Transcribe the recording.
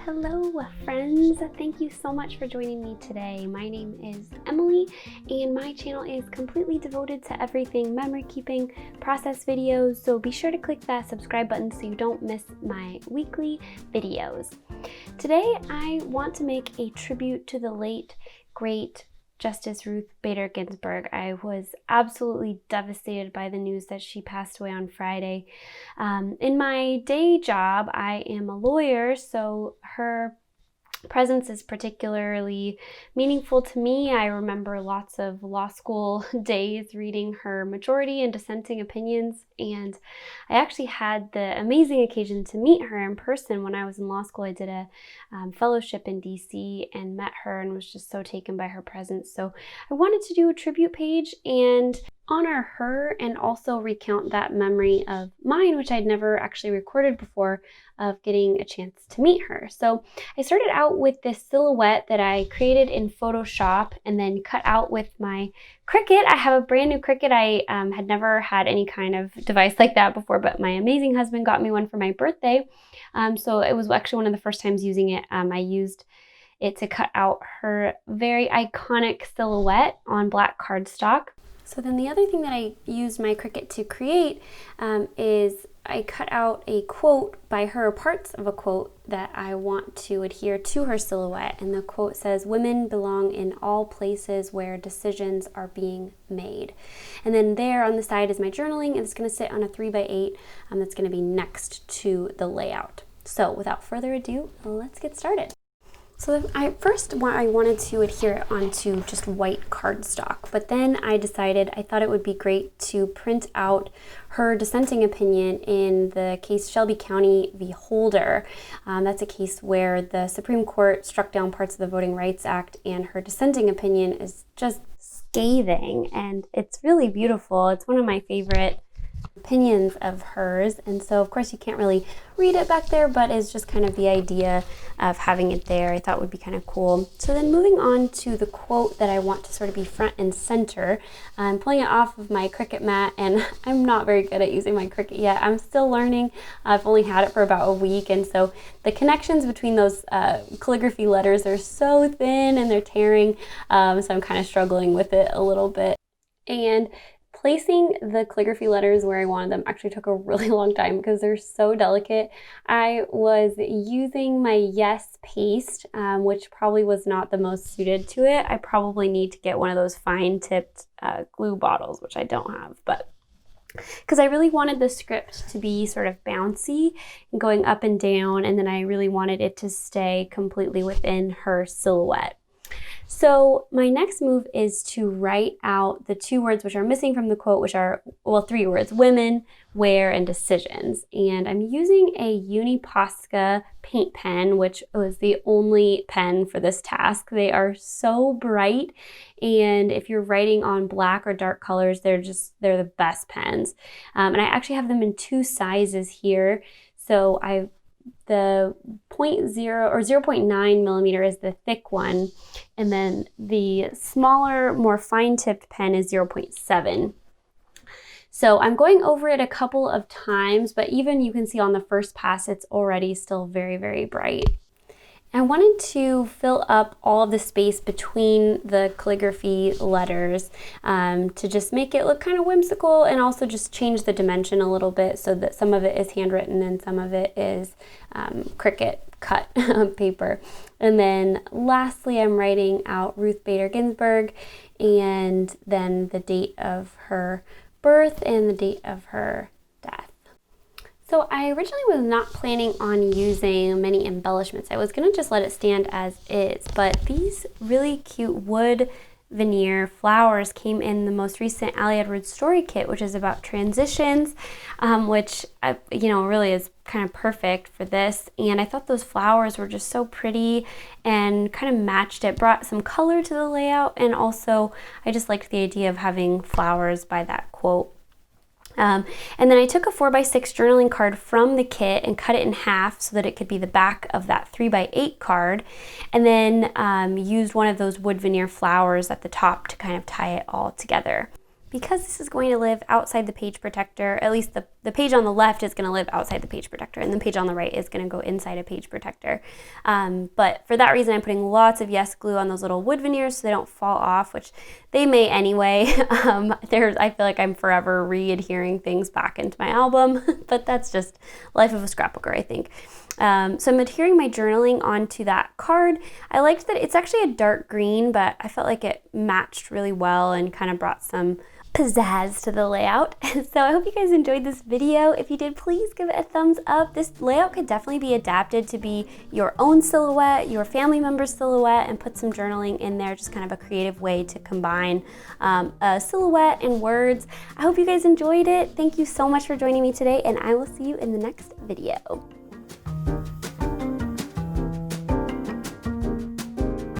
Hello friends, thank you so much for joining me today. My name is Emily and my channel is completely devoted to everything memory keeping, process videos, so be sure to click that subscribe button so you don't miss my weekly videos. Today I want to make a tribute to the late, great Justice Ruth Bader Ginsburg. I was absolutely devastated by the news that she passed away on Friday. In my day job, I am a lawyer, so her presence is particularly meaningful to me. I remember lots of law school days reading her majority and dissenting opinions, and I actually had the amazing occasion to meet her in person when I was in law school. I did a fellowship in DC and met her and was just so taken by her presence. So I wanted to do a tribute page and honor her and also recount that memory of mine, which I'd never actually recorded before, of getting a chance to meet her. So I started out with this silhouette that I created in Photoshop and then cut out with my Cricut. I have a brand new Cricut. I had never had any kind of device like that before, but my amazing husband got me one for my birthday. So it was actually one of the first times using it. I used it to cut out her very iconic silhouette on black cardstock. So then the other thing that I used my Cricut to create is I cut out a quote by her, parts of a quote that I want to adhere to her silhouette. And the quote says, "Women belong in all places where decisions are being made." And then there on the side is my journaling, and it's going to sit on a 3x8 that's going to be next to the layout. So without further ado, let's get started. So I wanted to adhere it onto just white cardstock, but then I decided I thought it would be great to print out her dissenting opinion in the case Shelby County v. Holder. That's a case where the Supreme Court struck down parts of the Voting Rights Act, and her dissenting opinion is just scathing, and it's really beautiful. It's one of my favorite opinions of hers, and so of course you can't really read it back there, but it's just kind of the idea of having it there I thought would be kind of cool. So then moving on to the quote that I want to sort of be front and center, I'm pulling it off of my Cricut mat, and I'm not very good at using my Cricut yet. I'm still learning. I've only had it for about a week, and so the connections between those calligraphy letters are so thin and they're tearing, so I'm kind of struggling with it a little bit. And placing the calligraphy letters where I wanted them actually took a really long time because they're so delicate. I was using my Yes paste, which probably was not the most suited to it. I probably need to get one of those fine-tipped glue bottles, which I don't have, but because I really wanted the script to be sort of bouncy and going up and down, and then I really wanted it to stay completely within her silhouette. So my next move is to write out the two words which are missing from the quote, which are, well, three words: women, where, and decisions. And I'm using a Uni POSCA paint pen, which was the only pen for this task. They are so bright, and if you're writing on black or dark colors, they're the best pens. And I actually have them in two sizes here. So the 0.0 or 0.9 millimeter is the thick one, and then the smaller, more fine-tipped pen is 0.7. So I'm going over it a couple of times, but even you can see on the first pass, it's already still very, very bright. I wanted to fill up all of the space between the calligraphy letters to just make it look kind of whimsical, and also just change the dimension a little bit so that some of it is handwritten and some of it is Cricut cut paper. And then lastly, I'm writing out Ruth Bader Ginsburg, and then the date of her birth and the date of her death. So I originally was not planning on using many embellishments. I was gonna just let it stand as is, but these really cute wood veneer flowers came in the most recent Ali Edwards story kit, which is about transitions, which really is kind of perfect for this. And I thought those flowers were just so pretty and kind of matched it, brought some color to the layout, and also I just liked the idea of having flowers by that quote. And then I took a 4x6 journaling card from the kit and cut it in half so that it could be the back of that 3x8 card, and then used one of those wood veneer flowers at the top to kind of tie it all together. because this is going to live outside the page protector, at least the page on the left is going to live outside the page protector, and the page on the right is going to go inside a page protector. But for that reason, I'm putting lots of Yes glue on those little wood veneers so they don't fall off, which they may anyway. I feel like I'm forever re-adhering things back into my album, but that's just life of a scrapbooker, I think. So I'm adhering my journaling onto that card. I liked that it's actually a dark green, but I felt like it matched really well and kind of brought some pizzazz to the layout. So I hope you guys enjoyed this video. If you did, please give it a thumbs up. This layout could definitely be adapted to be your own silhouette, your family member's silhouette, and put some journaling in there, just kind of a creative way to combine a silhouette and words. I hope you guys enjoyed it. Thank you so much for joining me today, and I will see you in the next video.